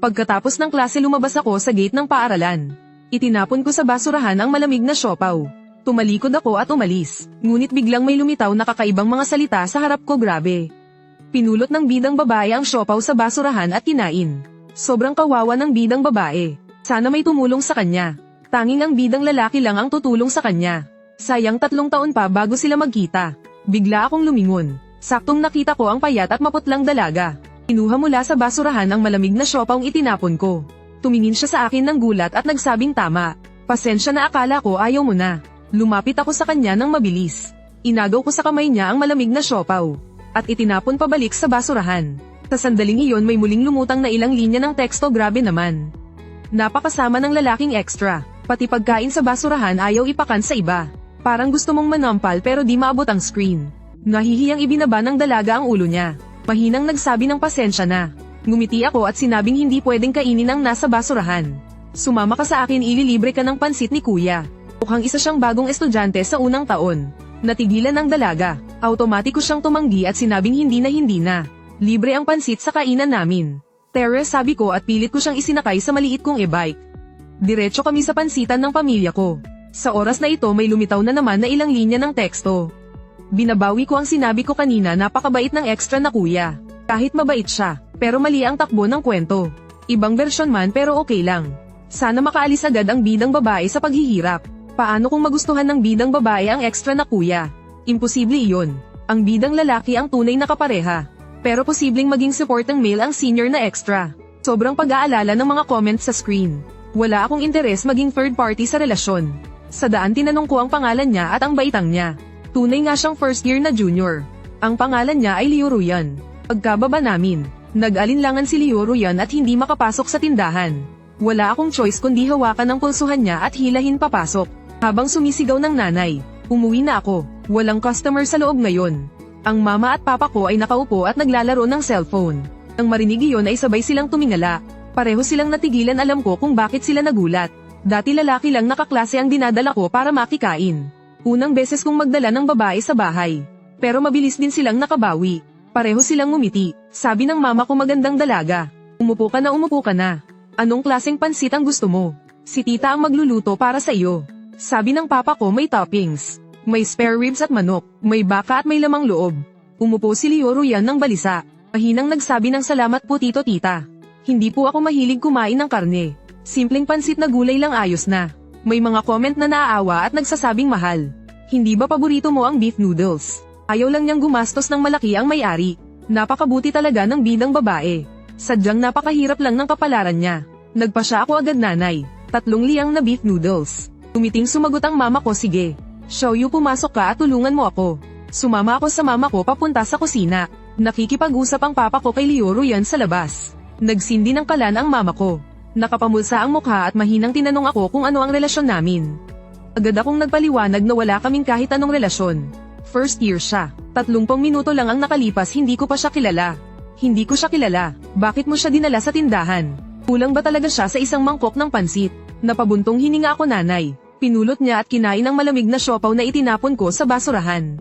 Pagkatapos ng klase lumabas ako sa gate ng paaralan. Itinapon ko sa basurahan ang malamig na siopaw. Tumalikod ako at umalis. Ngunit biglang may lumitaw na kakaibang mga salita sa harap ko, grabe. Pinulot ng bidang babae ang siopaw sa basurahan at kinain. Sobrang kawawa ng bidang babae. Sana may tumulong sa kanya. Tanging ang bidang lalaki lang ang tutulong sa kanya. Sayang 3 taon pa bago sila magkita. Bigla akong lumingon. Saktong nakita ko ang payat at maputlang dalaga. Kinuha mula sa basurahan ang malamig na siopaw ang itinapon ko. Tumingin siya sa akin ng gulat at nagsabing tama. Pasensya na, akala ko ayaw mo na. Lumapit ako sa kanya ng mabilis. Inagaw ko sa kamay niya ang malamig na siopaw. At itinapon pabalik sa basurahan. Sa sandaling iyon may muling lumutang na ilang linya ng teksto, grabe naman. Napakasama ng lalaking extra. Pati pagkain sa basurahan ayaw ipakan sa iba. Parang gusto mong manampal pero di maabot ang screen. Nahihiyang ibinaba ng dalaga ang ulo niya. Mahinang nagsabi ng pasensya na. Ngumiti ako at sinabing hindi pwedeng kainin ang nasa basurahan. Sumama ka sa akin, ililibre ka ng pansit ni kuya. Mukhang isa siyang bagong estudyante sa unang taon. Natigilan ang dalaga. Automatiko siyang tumanggi at sinabing hindi na. Libre ang pansit sa kainan namin. Tere, sabi ko at pilit ko siyang isinakay sa maliit kong e-bike. Diretso kami sa pansitan ng pamilya ko. Sa oras na ito may lumitaw na naman na ilang linya ng teksto. Binabawi ko ang sinabi ko kanina, napakabait ng extra na kuya. Kahit mabait siya, pero mali ang takbo ng kwento. Ibang bersyon man pero okay lang. Sana makaalis agad ang bidang babae sa paghihirap. Paano kung magustuhan ng bidang babae ang extra na kuya? Imposible iyon. Ang bidang lalaki ang tunay na kapareha. Pero posibleng maging supporting male ang senior na extra. Sobrang pag-aalala ng mga comments sa screen. Wala akong interes maging third party sa relasyon. Sa daan tinanong ko ang pangalan niya at ang baitang niya. Tunay nga siyang first year na junior. Ang pangalan niya ay Leo Ruyan. Pagkababa namin, nag-alinlangan si Leo Ruyan at hindi makapasok sa tindahan. Wala akong choice kundi hawakan ng pulsuhan niya at hilahin papasok. Habang sumisigaw ng nanay, umuwi na ako. Walang customer sa loob ngayon. Ang mama at papa ko ay nakaupo at naglalaro ng cellphone. Nang marinig iyon ay sabay silang tumingala. Pareho silang natigilan, alam ko kung bakit sila nagulat. Dati lalaki lang nakaklase ang dinadala ko para makikain. Unang beses kong magdala ng babae sa bahay. Pero mabilis din silang nakabawi. Pareho silang ngumiti. Sabi ng mama ko, magandang dalaga. Umupo ka na. Anong klaseng pansit ang gusto mo? Si tita ang magluluto para sa iyo. Sabi ng papa ko, may toppings. May spare ribs at manok, may baka at may lamang loob. Umupo si Leo Ruyan ng balisa. Mahinang nagsabi ng salamat po tito, tita. Hindi po ako mahilig kumain ng karne. Simpleng pansit na gulay lang ayos na. May mga comment na naaawa at nagsasabing mahal. Hindi ba paborito mo ang beef noodles? Ayaw lang niyang gumastos ng malaki ang may-ari. Napakabuti talaga ng bidang babae. Sadyang napakahirap lang ng kapalaran niya. Nagpa siya ako agad, nanay. 3 liyang na beef noodles. Tumiting sumagot ang mama ko, sige. Xiaoyu, pumasok ka at tulungan mo ako. Sumama ako sa mama ko papunta sa kusina. Nakikipag-usap ang papa ko kay Leo Ruyan sa labas. Nagsindi ng kalan ang mama ko. Nakapamulsa ang mukha at mahinang tinanong ako kung ano ang relasyon namin. Agad akong nagpaliwanag na wala kaming kahit anong relasyon. First year siya. 30 minuto lang ang nakalipas, hindi ko pa siya kilala. Hindi ko siya kilala. Bakit mo siya dinala sa tindahan? Kulang ba talaga siya sa isang mangkok ng pansit? Napabuntong hininga ako, nanay. Pinulot niya at kinain ang malamig na siopaw na itinapon ko sa basurahan.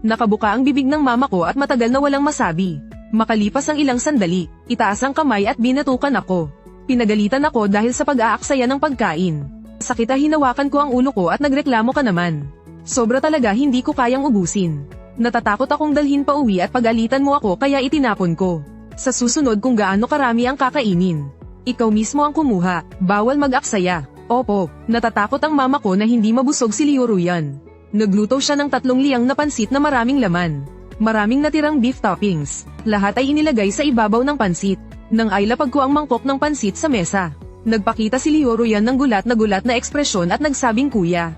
Nakabuka ang bibig ng mama ko at matagal na walang masabi. Makalipas ang ilang sandali, itaas ang kamay at binatukan ako. Pinagalitan ako dahil sa pag-aaksaya ng pagkain. Sakita, hinawakan ko ang ulo ko at nagreklamo ka naman. Sobra talaga, hindi ko kayang ubusin. Natatakot akong dalhin pa uwi at pagalitan mo ako kaya itinapon ko. Sa susunod kung gaano karami ang kakainin. Ikaw mismo ang kumuha, bawal mag-aksaya. Opo, natatakot ang mama ko na hindi mabusog si Leo Ruyan. Nagluto siya ng 3 liyang na pansit na maraming laman. Maraming natirang beef toppings. Lahat ay inilagay sa ibabaw ng pansit. Nang ailapag ko ang mangkok ng pansit sa mesa. Nagpakita si Leo Ruyan ng gulat na ekspresyon at nagsabing, kuya.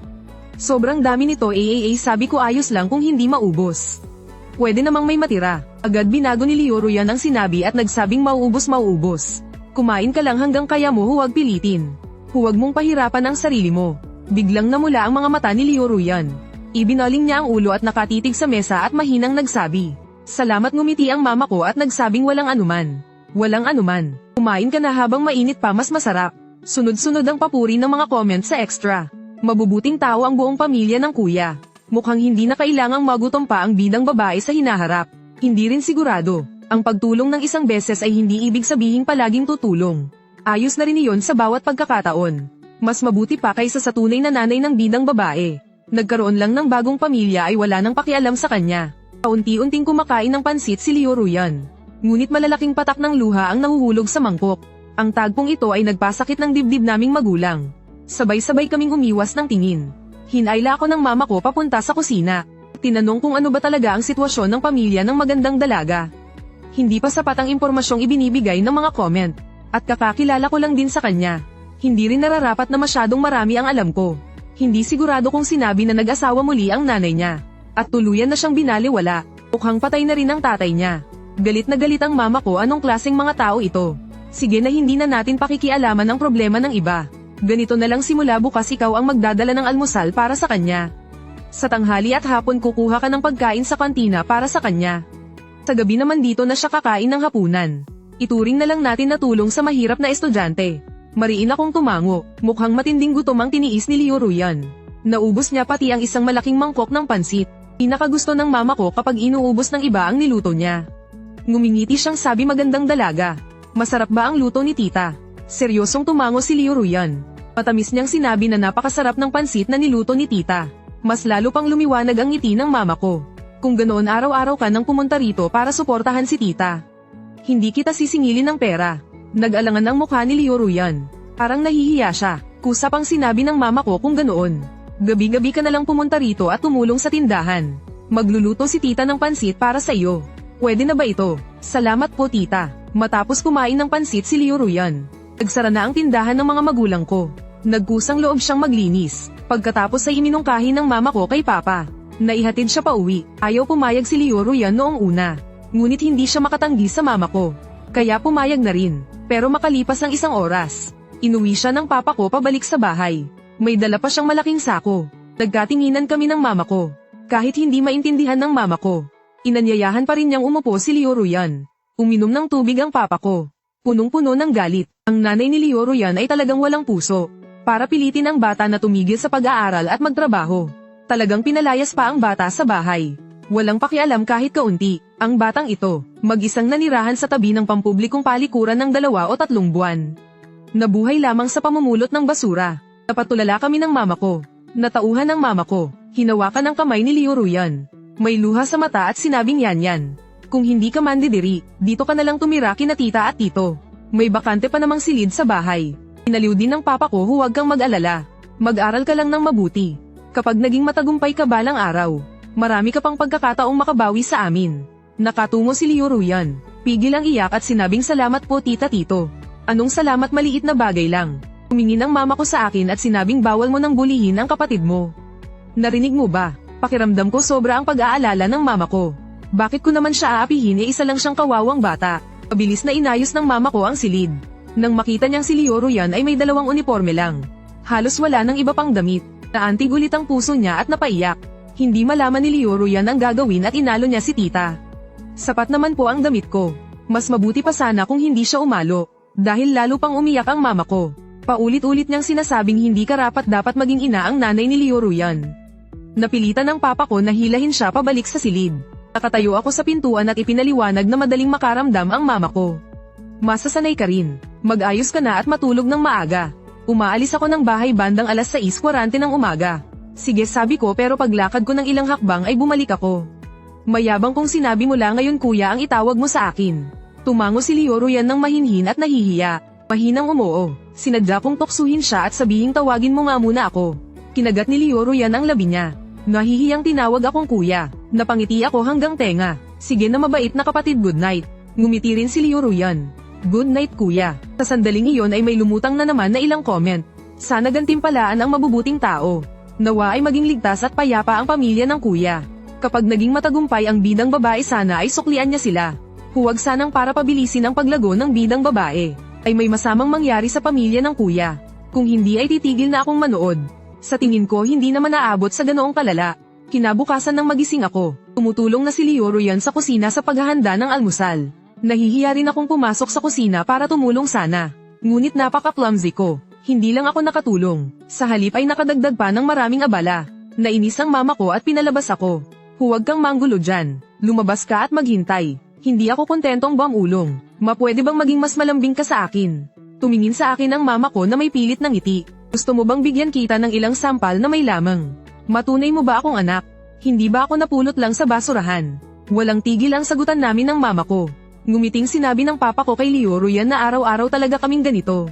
Sobrang dami nito, sabi ko, ayos lang kung hindi maubos. Pwede namang may matira. Agad binago ni Leo Ruyan ang sinabi at nagsabing mauubos. Kumain ka lang hanggang kaya mo, huwag pilitin. Huwag mong pahirapan ang sarili mo. Biglang namula ang mga mata ni Leo Ruyan. Ibinaling niya ang ulo at nakatitig sa mesa at mahinang nagsabi. Salamat, ngumiti ang mama ko at nagsabing walang anuman. Walang anuman. Kumain ka na habang mainit pa, mas masarap. Sunod-sunod ang papuri ng mga comments sa extra. Mabubuting tao ang buong pamilya ng kuya. Mukhang hindi na kailangang magutom pa ang bidang babae sa hinaharap. Hindi rin sigurado. Ang pagtulong ng isang beses ay hindi ibig sabihing palaging tutulong. Ayos na rin iyon sa bawat pagkakataon. Mas mabuti pa kaysa sa tunay na nanay ng bidang babae. Nagkaroon lang ng bagong pamilya ay wala nang pakialam sa kanya. Paunti-unting kumakain ng pansit si Leo Ruyan. Ngunit malalaking patak ng luha ang nahuhulog sa mangkok. Ang tagpong ito ay nagpasakit ng dibdib naming magulang. Sabay-sabay kaming umiwas ng tingin. Hinayla ako ng mama ko papunta sa kusina. Tinanong kung ano ba talaga ang sitwasyon ng pamilya ng magandang dalaga. Hindi pa sapat ang impormasyong ibinibigay ng mga comment. At kakakilala ko lang din sa kanya. Hindi rin nararapat na masyadong marami ang alam ko. Hindi sigurado kung sinabi na nag-asawa muli ang nanay niya. At tuluyan na siyang binaliwala. Mukhang patay na rin ang tatay niya. Galit na galit ang mama ko, anong klaseng mga tao ito. Sige na, hindi na natin pakikialaman ang problema ng iba. Ganito na lang, simula bukas ikaw ang magdadala ng almusal para sa kanya. Sa tanghali at hapon kukuha ka ng pagkain sa kantina para sa kanya. Sa gabi naman dito na siya kakain ng hapunan. Ituring na lang natin na tulong sa mahirap na estudyante. Mariin akong tumango, mukhang matinding gutom ang tiniis ni Leo Ruyan. Naubos niya pati ang isang malaking mangkok ng pansit. Pinakagusto ng mama ko kapag inuubos ng iba ang niluto niya. Ngumingiti siyang sabi, magandang dalaga. Masarap ba ang luto ni tita? Seryosong tumango si Leo Ruyan. Matamis niyang sinabi na napakasarap ng pansit na niluto ni tita. Mas lalo pang lumiwanag ang ngiti ng mama ko. Kung ganoon, araw-araw ka nang pumunta rito para suportahan si tita. Hindi kita sisingilin ng pera. Nag-alangan ang mukha ni Leo Ruyan. Parang nahihiya siya. Kusap ang sinabi ng mama ko, kung ganoon. Gabi-gabi ka na lang pumunta rito at tumulong sa tindahan. Magluluto si tita ng pansit para sa iyo. Pwede na ba ito? Salamat po tita. Matapos kumain ng pansit si Leo Ruyan, nagsara na ang tindahan ng mga magulang ko. Nagkusang loob siyang maglinis. Pagkatapos ay iminungkahi ng mama ko kay papa. Naihatid siya pa uwi. Ayaw pumayag si Leo Ruyan noong una. Ngunit hindi siya makatanggi sa mama ko. Kaya pumayag na rin. Pero makalipas ang isang oras, inuwi siya ng papa ko pabalik sa bahay. May dala pa siyang malaking sako. Nagkatinginan kami ng mama ko. Kahit hindi maintindihan ng mama ko, inanyayahan pa rin niyang umupo si Leo Ruyan. Uminom ng tubig ang papa ko. Punong-puno ng galit. Ang nanay ni Leo Ruyan ay talagang walang puso. Para pilitin ang bata na tumigil sa pag-aaral at magtrabaho. Talagang pinalayas pa ang bata sa bahay. Walang pakialam kahit kaunti. Ang batang ito, mag-isang nanirahan sa tabi ng pampublikong palikuran ng 2 o 3 buwan. Nabuhay lamang sa pamumulot ng basura. Napatulala kami ng mama ko. Natauhan ng mama ko. Hinawakan ang kamay ni Leo Ruyan. May luha sa mata at sinabing, yan. Kung hindi ka mandidiri, dito ka na lang tumira kina tita at tito. May bakante pa namang silid sa bahay. Inaliw din ng papa ko, huwag kang mag-alala. Mag-aral ka lang ng mabuti. Kapag naging matagumpay ka balang araw, marami ka pang pagkakataong makabawi sa amin. Nakatungo si Leo Ruyan. Pigil ang iyak at sinabing, salamat po tita tito. Anong salamat, maliit na bagay lang. Humingin ang mama ko sa akin at sinabing bawal mo nang bulihin ang kapatid mo. Narinig mo ba? Pakiramdam ko sobra ang pag-aalala ng mama ko. Bakit ko naman siya aapihin, isa lang siyang kawawang bata. Mabilis na inayos ng mama ko ang silid. Nang makita niyang si Leo Ruyan ay may 2 uniforme lang. Halos wala nang iba pang damit. Naantig ulit ang puso niya at napaiyak. Hindi malaman ni Leo Ruyan ang gagawin at inalo niya si tita. Sapat naman po ang damit ko. Mas mabuti pa sana kung hindi siya umalo. Dahil lalo pang umiyak ang mama ko. Paulit-ulit niyang sinasabing hindi karapat-dapat maging ina ang nanay ni Leo Ruyan. Napilitan ng papa ko na hilahin siya pabalik sa silid. Nakatayo ako sa pintuan at ipinaliwanag na madaling makaramdam ang mama ko. Masasanay ka rin. Mag-ayos ka na at matulog ng maaga. Umaalis ako ng bahay bandang alas 6:40 ng umaga. Sige, sabi ko, pero paglakad ko ng ilang hakbang ay bumalik ako. Mayabang kong sinabi, mula ngayon kuya ang itawag mo sa akin. Tumango si Leo Ruyan ng mahinhin at nahihiya. Mahinang umoo. Sinadya kong tuksuhin siya at sabihing tawagin mo nga muna ako. Kinagat ni Leo Ruyan ang labi niya. Nahihiyang tinawag akong kuya. Napangiti ako hanggang tenga. Sige na, mabait na kapatid, good night. Ngumiti rin si Leo Ruyan. Good night kuya. Sa sandaling iyon ay may lumutang na naman na ilang comment. Sana gantimpalaan ang mabubuting tao. Nawa ay maging ligtas at payapa ang pamilya ng kuya. Kapag naging matagumpay ang bidang babae, sana ay suklian niya sila. Huwag sanang para pabilisin ang paglago ng bidang babae, ay may masamang mangyari sa pamilya ng kuya. Kung hindi ay titigil na akong manood. Sa tingin ko hindi naman naabot sa ganoong kalala. Kinabukasan ng magising ako, tumutulong na si Leo Ruyan sa kusina sa paghahanda ng almusal. Nahihiya rin akong pumasok sa kusina para tumulong sana. Ngunit napaka-clumsy ko. Hindi lang ako nakatulong. Sa halip ay nakadagdag pa ng maraming abala. Nainis ang mama ko at pinalabas ako. Huwag kang manggulo dyan. Lumabas ka at maghintay. Hindi ako kontentong ulong. Mapwede bang maging mas malambing ka sa akin? Tumingin sa akin ang mama ko na may pilit ng ngiti. Gusto mo bang bigyan kita ng ilang sampal na may lamang? Matunay mo ba akong anak? Hindi ba ako napulot lang sa basurahan? Walang tigil ang sagutan namin ng mama ko. Ngumiting sinabi ng papa ko kay Leo Ruyan na araw-araw talaga kaming ganito.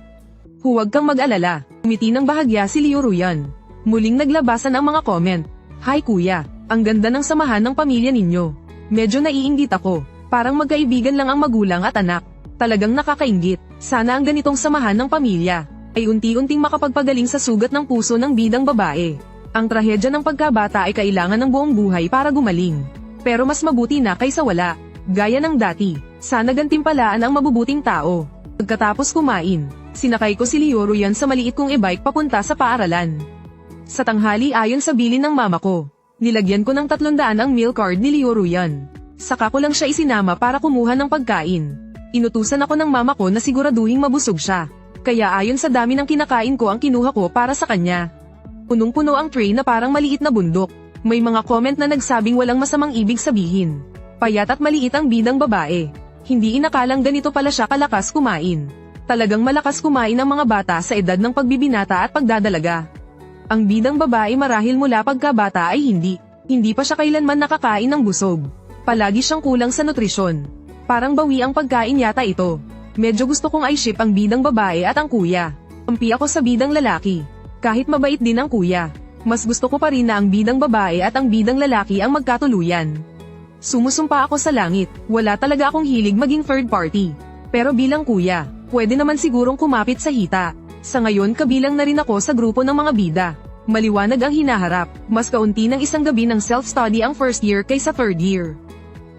Huwag kang mag-alala. Ngumiti ng bahagya si Leo Ruyan. Muling naglabasan ang mga comment. Hi kuya, ang ganda ng samahan ng pamilya ninyo. Medyo naiinggit ako. Parang magkaibigan lang ang magulang at anak. Talagang nakakainggit. Sana ang ganitong samahan ng pamilya ay unti-unting makapagpagaling sa sugat ng puso ng bidang babae. Ang trahedya ng pagkabata ay kailangan ng buong buhay para gumaling. Pero mas mabuti na kaysa wala. Gaya ng dati, sana gantimpalaan ang mabubuting tao. Pagkatapos kumain, sinakay ko si Leo Ruyan sa maliit kong e-bike papunta sa paaralan. Sa tanghali ayon sa bilin ng mama ko, nilagyan ko ng 300 ang meal card ni Leo Ruyan. Saka ko lang siya isinama para kumuha ng pagkain. Inutusan ako ng mama ko na siguraduhing mabusog siya. Kaya ayon sa dami ng kinakain ko ang kinuha ko para sa kanya. Punong-puno ang tray na parang maliit na bundok. May mga comment na nagsabing walang masamang ibig sabihin. Payat at maliit ang bidang babae. Hindi inakalang ganito pala siya kalakas kumain. Talagang malakas kumain ang mga bata sa edad ng pagbibinata at pagdadalaga. Ang bidang babae marahil mula pagkabata ay hindi pa siya kailanman nakakain ng busog. Palagi siyang kulang sa nutrisyon. Parang bawi ang pagkain yata ito. Medyo gusto kong i-ship ang bidang babae at ang kuya. Ampi ako sa bidang lalaki. Kahit mabait din ang kuya, mas gusto ko pa rin na ang bidang babae at ang bidang lalaki ang magkatuluyan. Sumusumpa ako sa langit, wala talaga akong hilig maging third party. Pero bilang kuya, pwede naman sigurong kumapit sa hita. Sa ngayon kabilang na rin ako sa grupo ng mga bida. Maliwanag ang hinaharap, mas kaunti ng isang gabi ng self-study ang first year kaysa third year.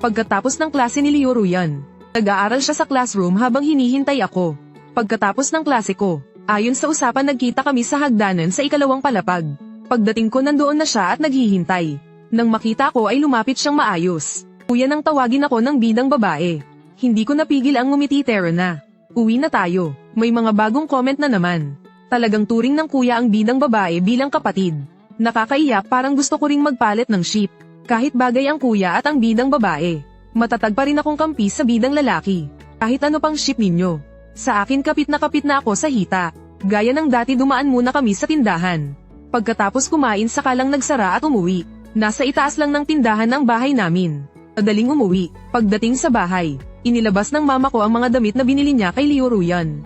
Pagkatapos ng klase ni Leo Ruyan, nag-aaral siya sa classroom habang hinihintay ako. Pagkatapos ng klase ko, ayon sa usapan nagkita kami sa hagdanan sa ikalawang palapag. Pagdating ko nandoon na siya at naghihintay. Nang makita ko ay lumapit siyang maayos. Kuya nang tawagin ako ng bidang babae. Hindi ko napigil ang ngumiti. Tara na. Uwi na tayo. May mga bagong comment na naman. Talagang turing ng kuya ang bidang babae bilang kapatid. Nakakaiyak, parang gusto ko ring magpalit ng ship. Kahit bagay ang kuya at ang bidang babae, matatag pa rin akong kampi sa bidang lalaki. Kahit ano pang ship ninyo. Sa akin kapit na ako sa hita. Gaya ng dati dumaan muna kami sa tindahan. Pagkatapos kumain saka lang nagsara at umuwi. Nasa itaas lang ng tindahan ang bahay namin. Madaling umuwi. Pagdating sa bahay, inilabas ng mama ko ang mga damit na binili niya kay Leo Ruyan.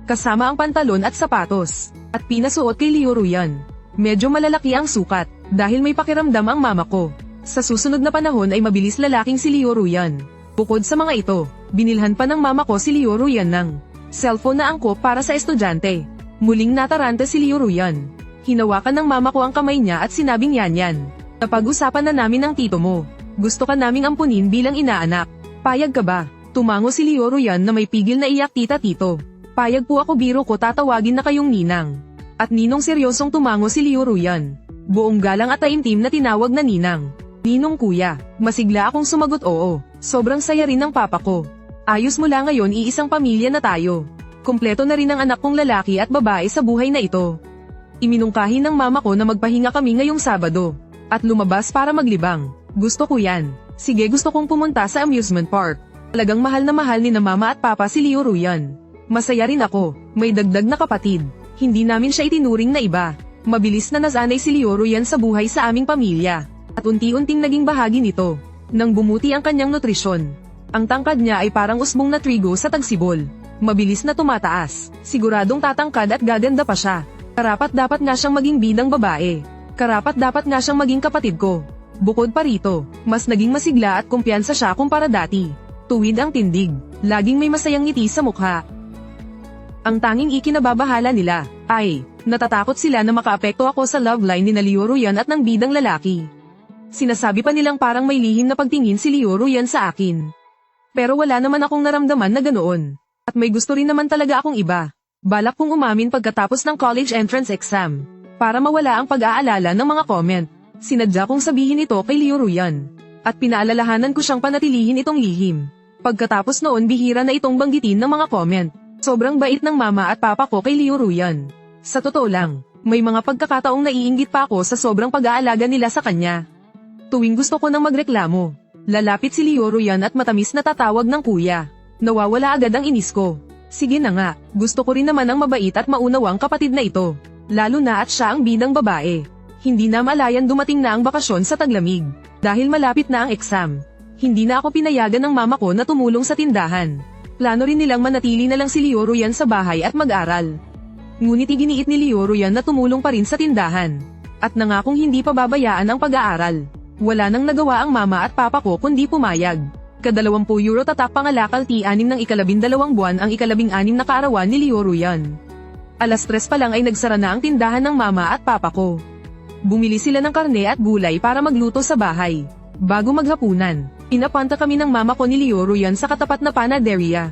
Kasama ang pantalon at sapatos. At pinasuot kay Leo Ruyan. Medyo malalaki ang sukat, dahil may pakiramdam ang mama ko. Sa susunod na panahon ay mabilis lalaking si Leo Ruyan. Bukod sa mga ito, binilhan pa ng mama ko si Leo Ruyan ng cellphone na angkop para sa estudyante. Muling nataranta si Leo Ruyan. Hinawakan ng mama ko ang kamay niya at sinabing yan. Napag-usapan na namin ng tito mo. Gusto ka naming ampunin bilang inaanak. Payag ka ba? Tumango si Leo Ruyan na may pigil na iyak. Tita-tito. Payag po ako, biro ko, tatawagin na kayong ninang. At ninong seryosong tumango si Leo Ruyan. Buong galang at taimtim na tinawag na ninang. Ninong kuya, masigla akong sumagot oo. Sobrang saya rin ng papa ko. Ayos, mula ngayon iisang pamilya na tayo. Kumpleto na rin ang anak kong lalaki at babae sa buhay na ito. Iminungkahi ng mama ko na magpahinga kami ngayong Sabado. At lumabas para maglibang. Gusto ko yan. Sige, gusto kong pumunta sa amusement park. Talagang mahal na mahal ni na mama at papa si Leo Ruyan. Masaya rin ako, may dagdag na kapatid. Hindi namin siya itinuring na iba. Mabilis na nasanay si Leo Ruyan sa buhay sa aming pamilya. At unti-unting naging bahagi nito. Nang bumuti ang kanyang nutrisyon. Ang tangkad niya ay parang usbong na trigo sa tagsibol. Mabilis na tumataas. Siguradong tatangkad at gaganda pa siya. Karapat-dapat nga siyang maging bidang babae. Karapat-dapat nga siyang maging kapatid ko. Bukod pa rito, mas naging masigla at kumpiyansa siya kumpara dati. Tuwid ang tindig. Laging may masayang ngiti sa mukha. Ang tanging ikinababahala nila ay, natatakot sila na makaapekto ako sa love line ni Leo Ruyan at ng bidang lalaki. Sinasabi pa nilang parang may lihim na pagtingin si Leo Ruyan sa akin. Pero wala naman akong naramdaman na ganoon. At may gusto rin naman talaga akong iba. Balak kong umamin pagkatapos ng college entrance exam. Para mawala ang pag-aalala ng mga comment. Sinadya kong sabihin ito kay Leo Ruyan. At pinaalalahanan ko siyang panatilihin itong lihim. Pagkatapos noon bihira na itong banggitin ng mga comment. Sobrang bait ng mama at papa ko kay Leo Ruyan. Sa totoo lang, may mga pagkakataong naiinggit pa ako sa sobrang pag-aalaga nila sa kanya. Tuwing gusto ko nang magreklamo, Lalapit si Lioro yan at matamis na tatawag ng kuya. Nawawala agad ang inis ko. Sige na nga, gusto ko rin naman ang mabait at maunawang kapatid na ito. Lalo na at siya ang bidang babae. Hindi na malayan dumating na ang bakasyon sa taglamig. Dahil malapit na ang exam. Hindi na ako pinayagan ng mama ko na tumulong sa tindahan. Plano rin nilang manatili na lang si Lioro yan sa bahay at mag-aral. Ngunit iginiit ni Lioro yan na tumulong pa rin sa tindahan. At nangakong hindi pa babayaan ang pag-aaral. Wala nang nagawa ang mama at papa ko kundi pumayag. €20 tatak pangalakal T6 ng ika-12 buwan ang ika-16 na kaarawan ni Lioro yan. 3:00 pa lang ay nagsara na ang tindahan ng mama at papa ko. Bumili sila ng karne at gulay para magluto sa bahay. Bago maghapunan, pinapanta kami ng mama ko ni Lioro yan sa katapat na panaderia.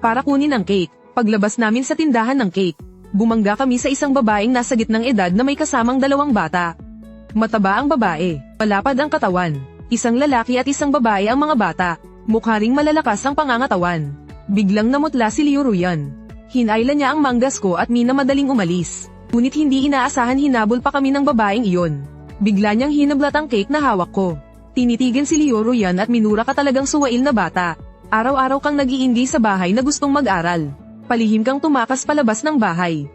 Para kunin ang cake. Paglabas namin sa tindahan ng cake, bumangga kami sa isang babaeng nasa gitnang edad na may kasamang 2 bata. Mataba ang babae, palapad ang katawan. Isang lalaki at isang babae ang mga bata. Mukha ring malalakas ang pangangatawan. Biglang namutla si Lioro yan. Hinayla niya ang manggas ko at minamadaling umalis. Ngunit hindi inaasahan hinabol pa kami ng babaeng iyon. Bigla niyang hinablat ang cake na hawak ko. Tinitigil si Lioro yan at minura ka talagang suwail na bata. Araw-araw kang nag-iingay sa bahay na gustong mag-aral. Palihim kang tumakas palabas ng bahay.